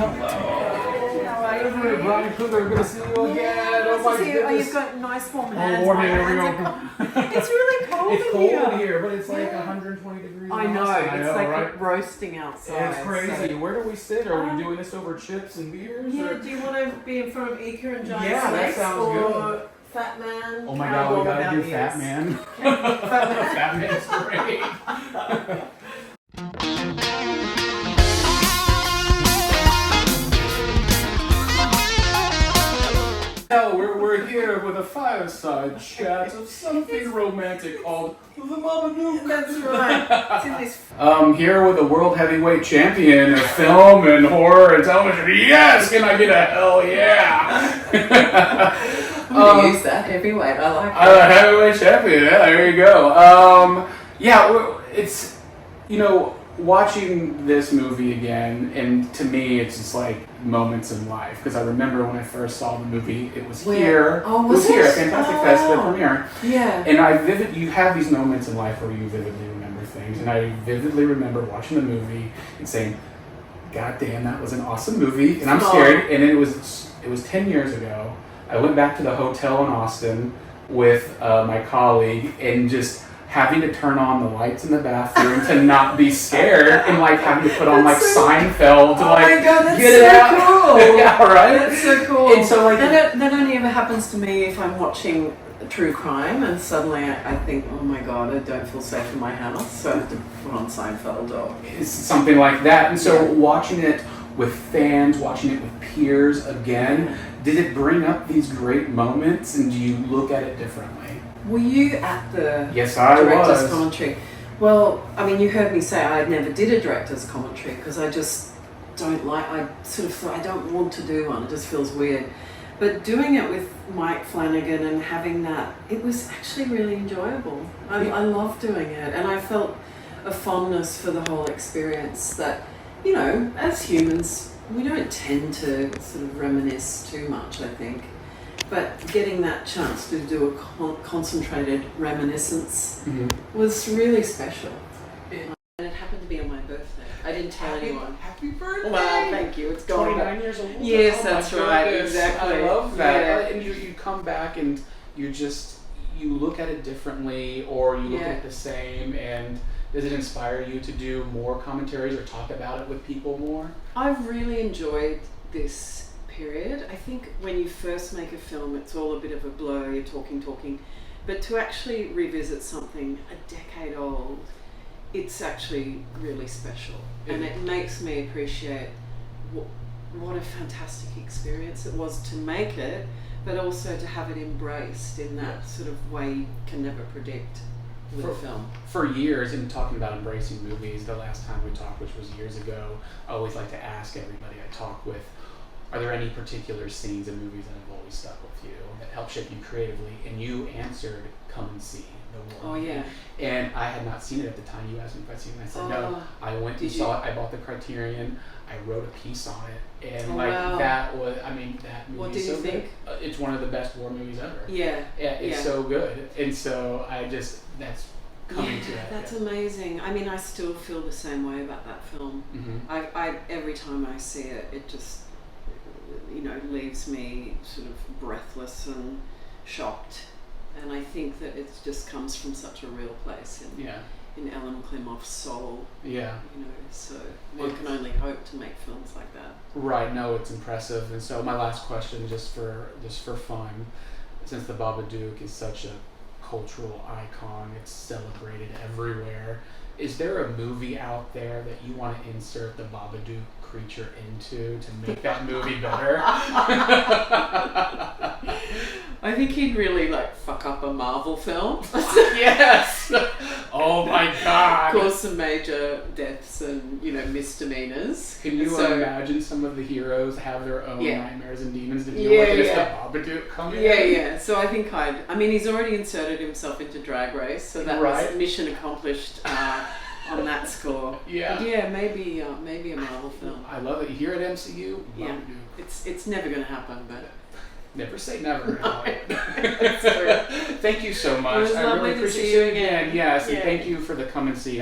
Hello. How are you? Bryan Kluger, good to see you again. Yeah, Oh my goodness. Oh, you've got nice warm hands. warm hands, here we go. It's really cold It's in cold here. in here, but it's like 120 degrees. I know, outside. it's like right? roasting outside. It's crazy. So. Where do we sit? Are we doing this over chips and beers? Yeah, Or? do you want to be in front of Ika and Giant Yeah, that Snakes sounds or good. Fat Man? Oh my How god, we gotta about do you? Fat Man. Fat Man. Fat Man's great. We're here with a fireside chat of something romantic called the Babadook. That's right. It's in this. Here with a world heavyweight champion of film and horror and television. Yes, can I get a hell yeah? I'm gonna use that heavyweight. I like it. Heavyweight champion. Yeah, there you go. It's watching this movie again, and to me, it's just like moments in life. Because I remember when I first saw the movie, it was here. Oh, it was here at it? Fantastic Fest, the premiere. Yeah. And you have these moments in life where you vividly remember things, and I vividly remember watching the movie and saying, "God damn, that was an awesome movie," and I'm scared. And it was 10 years ago. I went back to the hotel in Austin with my colleague and just having to turn on the lights in the bathroom to not be scared, and like having to put on like Seinfeld to like my God, that's get it so out. cool. Yeah, right. That's so cool. And so like that only ever happens to me if I'm watching true crime, and suddenly I think, oh my God, I don't feel safe in my house, so I have to put on Seinfeld or it's something like that. And so watching it with fans, watching it with peers again, did it bring up these great moments, and do you look at it differently? Were you at the Yes, I director's was. commentary? Well, I mean, you heard me say I never did a director's commentary because I just don't like, I sort of thought I don't want to do one, it just feels weird. But doing it with Mike Flanagan and having that, it was actually really enjoyable. I love doing it, and I felt a fondness for the whole experience that, as humans, we don't tend to sort of reminisce too much, I think. But getting that chance to do a concentrated reminiscence was really special. And it happened to be on my birthday. I didn't tell anyone. Happy birthday! Well, thank you. It's going 29 years old. Yes, Oh, that's my right. goodness. Exactly. I love that. Yeah. And you come back and you look at it differently, or you look at it the same, and does it inspire you to do more commentaries or talk about it with people more? I've really enjoyed this period. I think when you first make a film, it's all a bit of a blur, you're talking, but to actually revisit something a decade old, it's actually really special. And it makes me appreciate what a fantastic experience it was to make it, but also to have it embraced in that sort of way you can never predict with a film. For years, in talking about embracing movies, the last time we talked, which was years ago, I always like to ask everybody I talk with, are there any particular scenes in movies that have always stuck with you, that help shape you creatively? And you answered, "Come and see the War." Oh yeah. And I had not seen it at the time. You asked me if I'd seen it. I said no. I went and saw it. I bought the Criterion. I wrote a piece on it, and that was. I mean, that movie. What did is so you think? Good. It's one of the best war movies ever. Yeah. Yeah, it's so good, and so that's coming to that. That's amazing. I mean, I still feel the same way about that film. I every time I see it, it just leaves me sort of breathless and shocked. And I think that it just comes from such a real place in Alan Klimoff's soul. Yeah. So one can only hope to make films like that. Right. No, it's impressive. And so my last question, just for fun, since the Babadook is such a cultural icon, it's celebrated everywhere. Is there a movie out there that you want to insert the Babadook creature into to make that movie better? I think he'd really fuck up a Marvel film. Yes. Oh my God. Cause some major deaths and misdemeanors. Can you imagine some of the heroes have their own nightmares and demons to deal Yeah, with? And it's yeah. the Babadook coming Yeah. So I think he's already inserted himself into Drag Race, so that was mission accomplished on that score. Yeah. But yeah, maybe a Marvel film. I love it. Here at MCU, Babadook. Yeah. It's never going to happen, but never say never. That's true. Thank you so much. It was I lovely really to appreciate see you again. again. Yes, and Yeah. thank you for the come and see.